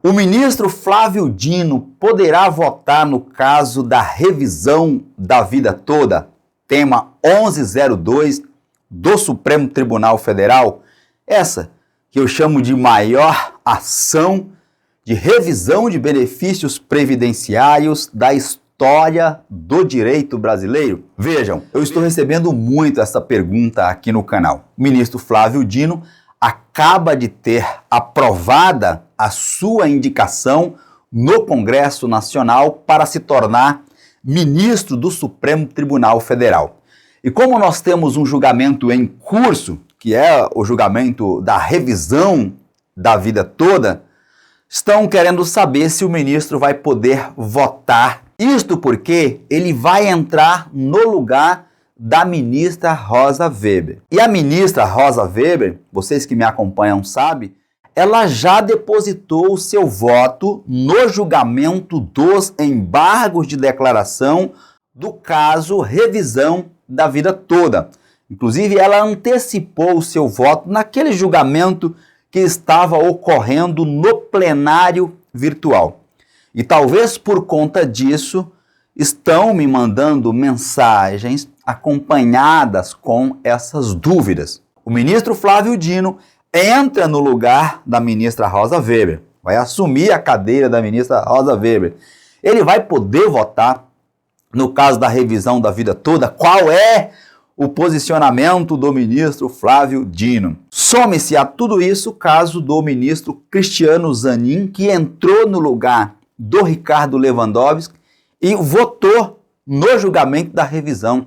O ministro Flávio Dino poderá votar no caso da revisão da vida toda? Tema 1102 do Supremo Tribunal Federal. Essa que eu chamo de maior ação de revisão de benefícios previdenciários da história do direito brasileiro. Vejam, eu estou recebendo muito essa pergunta aqui no canal. O ministro Flávio Dino acaba de ter aprovada a sua indicação no Congresso Nacional para se tornar ministro do Supremo Tribunal Federal. E como nós temos um julgamento em curso, que é o julgamento da revisão da vida toda, estão querendo saber se o ministro vai poder votar. Isto porque ele vai entrar no lugar da ministra Rosa Weber. E a ministra Rosa Weber, vocês que me acompanham sabem, ela já depositou o seu voto no julgamento dos embargos de declaração do caso revisão da vida toda. Inclusive, ela antecipou o seu voto naquele julgamento que estava ocorrendo no plenário virtual. E talvez por conta disso, estão me mandando mensagens acompanhadas com essas dúvidas. O ministro Flávio Dino entra no lugar da ministra Rosa Weber, vai assumir a cadeira da ministra Rosa Weber. Ele vai poder votar no caso da revisão da vida toda? Qual é o posicionamento do ministro Flávio Dino? Some-se a tudo isso o caso do ministro Cristiano Zanin, que entrou no lugar do Ricardo Lewandowski e votou no julgamento da revisão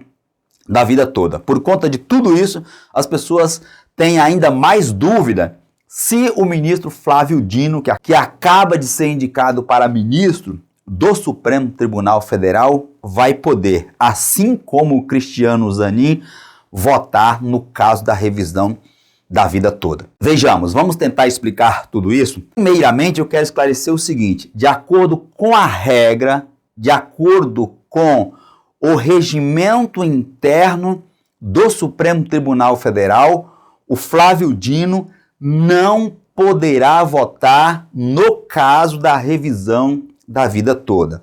da vida toda. Por conta de tudo isso, as pessoas têm ainda mais dúvida se o ministro Flávio Dino, que acaba de ser indicado para ministro do Supremo Tribunal Federal, vai poder, assim como o Cristiano Zanin, votar no caso da revisão da vida toda. Vejamos, vamos tentar explicar tudo isso. Primeiramente, eu quero esclarecer o seguinte: de acordo com a regra, de acordo com o regimento interno do Supremo Tribunal Federal, o Flávio Dino não poderá votar no caso da revisão da vida toda.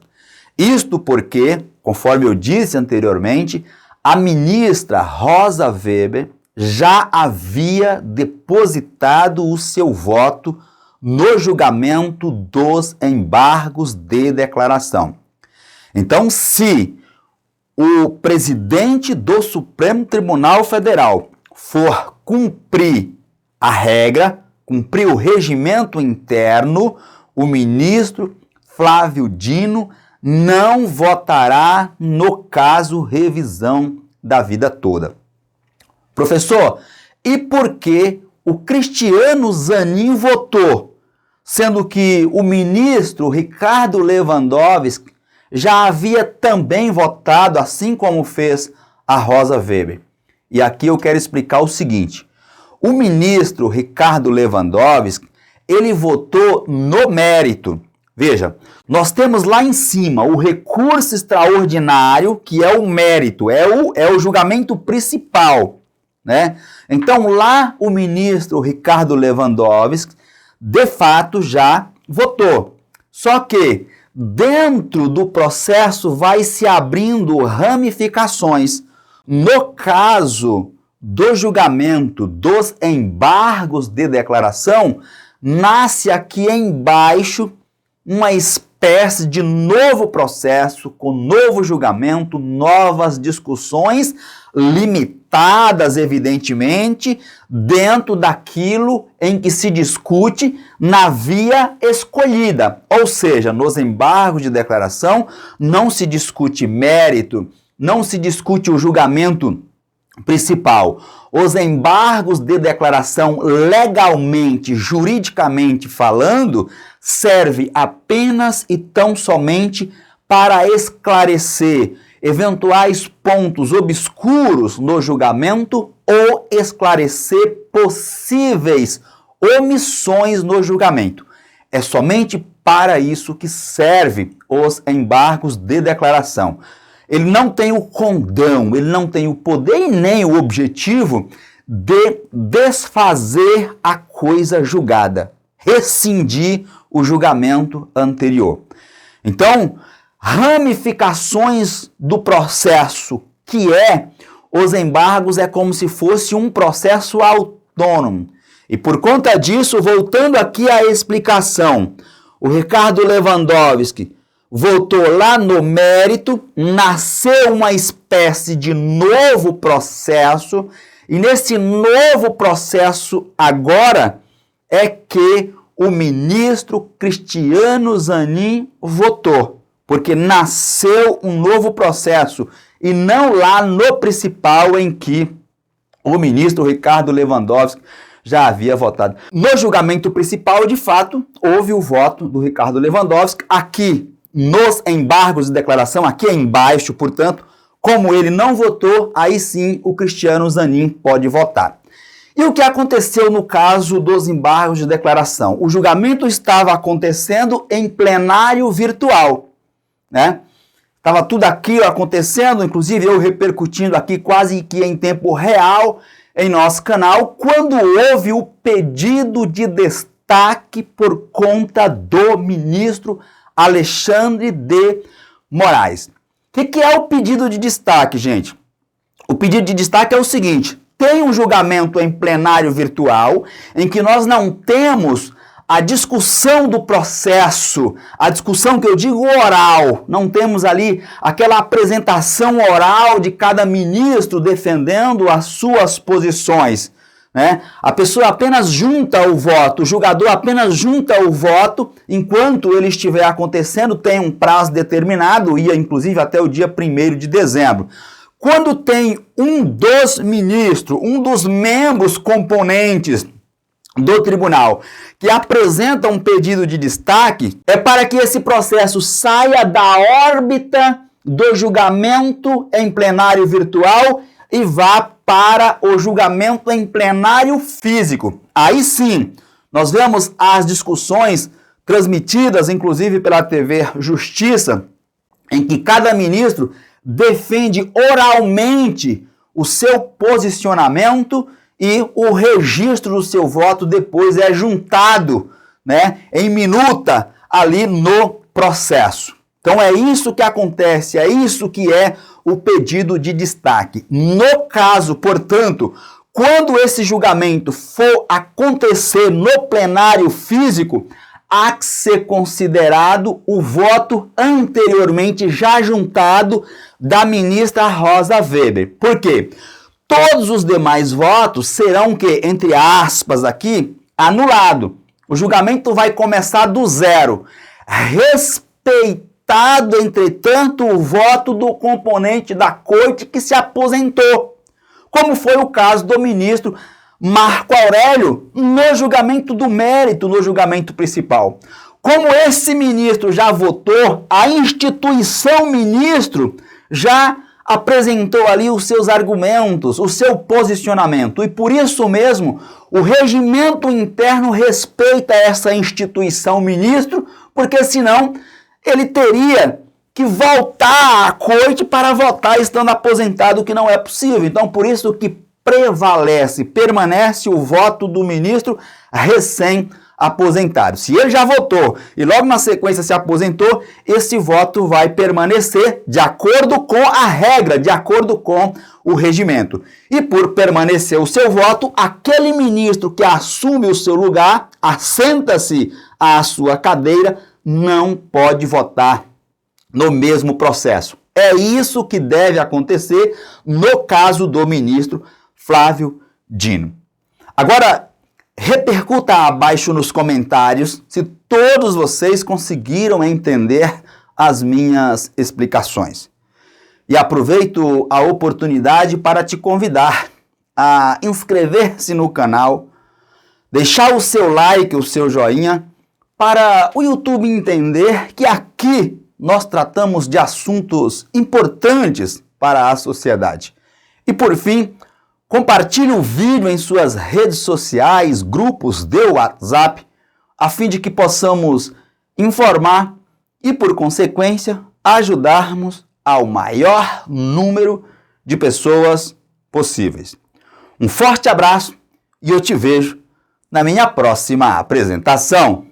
Isto porque, conforme eu disse anteriormente, a ministra Rosa Weber já havia depositado o seu voto no julgamento dos embargos de declaração. Então, se o presidente do Supremo Tribunal Federal for cumprir a regra, cumprir o regimento interno, o ministro Flávio Dino não votará no caso revisão da vida toda. Professor, e por que o Cristiano Zanin votou, sendo que o ministro Ricardo Lewandowski já havia também votado, assim como fez a Rosa Weber? E aqui eu quero explicar o seguinte: o ministro Ricardo Lewandowski, ele votou no mérito. Veja, nós temos lá em cima o recurso extraordinário, que é o mérito, é o julgamento principal, né? Então lá o ministro Ricardo Lewandowski, de fato, já votou. Só que dentro do processo vai se abrindo ramificações. No caso do julgamento dos embargos de declaração, nasce aqui embaixo uma espécie de novo processo, com novo julgamento, novas discussões, limitadas, evidentemente, dentro daquilo em que se discute na via escolhida. Ou seja, nos embargos de declaração não se discute mérito, não se discute o julgamento principal. Os embargos de declaração, legalmente, juridicamente falando, serve apenas e tão somente para esclarecer eventuais pontos obscuros no julgamento ou esclarecer possíveis omissões no julgamento. É somente para isso que serve os embargos de declaração. Ele não tem o condão, ele não tem o poder e nem o objetivo de desfazer a coisa julgada, rescindir o julgamento anterior. Então, ramificações do processo, que é os embargos, é como se fosse um processo autônomo. E por conta disso, voltando aqui à explicação, o Ricardo Lewandowski voltou lá no mérito, nasceu uma espécie de novo processo, e nesse novo processo agora é que o ministro Cristiano Zanin votou, porque nasceu um novo processo e não lá no principal em que o ministro Ricardo Lewandowski já havia votado. No julgamento principal, de fato, houve o voto do Ricardo Lewandowski. Aqui, nos embargos de declaração, aqui embaixo, portanto, como ele não votou, aí sim o Cristiano Zanin pode votar. E o que aconteceu no caso dos embargos de declaração? O julgamento estava acontecendo em plenário virtual, né? Estava tudo aqui acontecendo, inclusive eu repercutindo aqui quase que em tempo real em nosso canal, quando houve o pedido de destaque por conta do ministro Alexandre de Moraes. O que é o pedido de destaque, gente? O pedido de destaque é o seguinte: tem um julgamento em plenário virtual em que nós não temos a discussão do processo, a discussão que eu digo oral, não temos ali aquela apresentação oral de cada ministro defendendo as suas posições, né? A pessoa apenas junta o voto, o julgador apenas junta o voto, enquanto ele estiver acontecendo, tem um prazo determinado, ia inclusive até o dia 1º de dezembro. Quando tem um dos ministros, um dos membros componentes do tribunal que apresenta um pedido de destaque, é para que esse processo saia da órbita do julgamento em plenário virtual e vá para o julgamento em plenário físico. Aí sim, nós vemos as discussões transmitidas, inclusive pela TV Justiça, em que cada ministro defende oralmente o seu posicionamento e o registro do seu voto depois é juntado, né, em minuta ali no processo. Então é isso que acontece, é isso que é o pedido de destaque. No caso, portanto, quando esse julgamento for acontecer no plenário físico, há que ser considerado o voto anteriormente já juntado da ministra Rosa Weber. Por quê? Todos os demais votos serão, que, entre aspas aqui, anulado. O julgamento vai começar do zero. Respeitado, entretanto, o voto do componente da corte que se aposentou, como foi o caso do ministro Marco Aurélio no julgamento do mérito, no julgamento principal. Como esse ministro já votou, a instituição ministro já apresentou ali os seus argumentos, o seu posicionamento. E por isso mesmo, o regimento interno respeita essa instituição ministro, porque senão ele teria que voltar à corte para votar estando aposentado, o que não é possível. Então, por isso que permanece o voto do ministro recém-aposentado. Se ele já votou e logo na sequência se aposentou, esse voto vai permanecer de acordo com a regra, de acordo com o regimento. E por permanecer o seu voto, aquele ministro que assume o seu lugar, assenta-se à sua cadeira, não pode votar no mesmo processo. É isso que deve acontecer no caso do ministro Flávio Dino. Agora, repercuta abaixo nos comentários se todos vocês conseguiram entender as minhas explicações. E aproveito a oportunidade para te convidar a inscrever-se no canal, deixar o seu like, o seu joinha, para o YouTube entender que aqui nós tratamos de assuntos importantes para a sociedade. E por fim, compartilhe o vídeo em suas redes sociais, grupos de WhatsApp, a fim de que possamos informar e, por consequência, ajudarmos ao maior número de pessoas possíveis. Um forte abraço e eu te vejo na minha próxima apresentação.